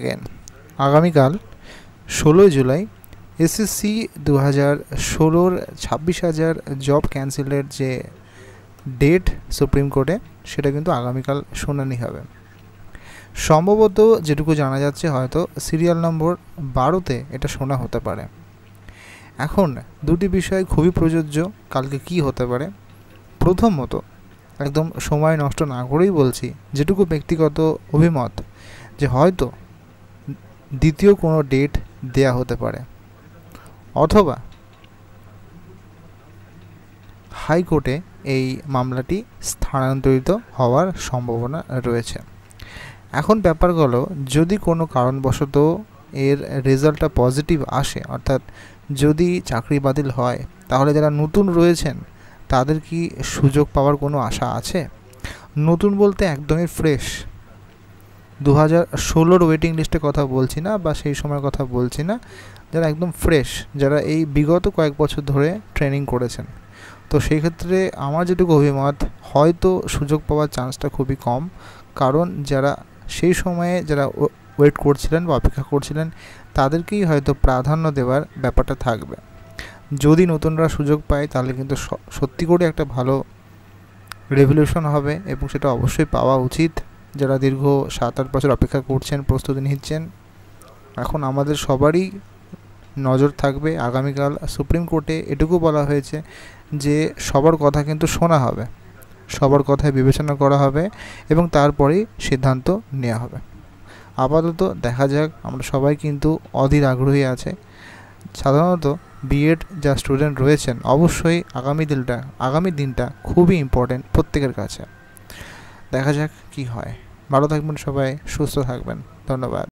Again. আগামীকাল 16 July SSC 2016-র 26,000 job ক্যান্সেলের যে date supreme কোর্টে, সেটা কিন্তু আগামীকাল শুনানি হবে। সম্ভবত যেটুকু জানা যাচ্ছে হয়তো সিরিয়াল নম্বর 12-তে এটা শোনা হতে পারে। এখন দুটি বিষয় খুবই প্রযোজ্য কালকে কি হতে পারে। প্রথমত, একদম সময় নষ্ট না করেই বলছি, যেটুকু ব্যক্তিগত অভিমত, যে হয়তো দ্বিতীয় কোনো ডেট দেয়া হতে পারে, অথবা হাইকোর্টে এই মামলাটি স্থানান্তরিত হওয়ার সম্ভাবনা রয়েছে। এখন ব্যাপার হলো, যদি কোনো কারণবশত এর রেজাল্টটা পজিটিভ আসে, অর্থাৎ যদি চাকরি বাতিল হয়, তাহলে যারা নতুন রয়েছেন তাদের কি সুযোগ পাওয়ার কোনো আশা আছে? নতুন বলতে একদমই ফ্রেশ, 2016-র ওয়েটিং লিস্টে কথা বলছি না, বা সেই সময়ের কথা বলছি না, যারা একদম ফ্রেশ, যারা এই বিগত কয়েক বছর ধরে ট্রেনিং করেছেন। তো সেই ক্ষেত্রে আমার যেটুকু অভিমত, হয়তো সুযোগ পাওয়ার চান্সটা খুবই কম, কারণ যারা সেই সময়ে যারা ওয়েট করছিলেন বা অপেক্ষা করছিলেন তাদেরকেই হয়তো প্রাধান্য দেওয়ার ব্যাপারটা থাকবে। যদি নতুনরা সুযোগ পায় তাহলে কিন্তু সত্যি করে একটা ভালো রেভলিউশন হবে, এবং সেটা অবশ্যই পাওয়া উচিত। যারা দীর্ঘ 7-8 বছর অপেক্ষা করছেন, প্রস্তুতি নিচ্ছেন, এখন আমাদের সবারই নজর থাকবে আগামীকাল সুপ্রিম কোর্টে। এটুকু বলা হয়েছে যে সবার কথা কিন্তু শোনা হবে, সবার কথায় বিবেচনা করা হবে, এবং তারপরেই সিদ্ধান্ত নেওয়া হবে। আপাতত দেখা যাক। আমরা সবাই কিন্তু অধীর আগ্রহী আছে। সাধারণত বিএড যা স্টুডেন্ট রয়েছেন, অবশ্যই আগামী দিনটা খুবই ইম্পর্টেন্ট প্রত্যেকের কাছে। দেখা যাক কি হয়। ভালো থাকবেন সবাই, সুস্থ থাকবেন। ধন্যবাদ।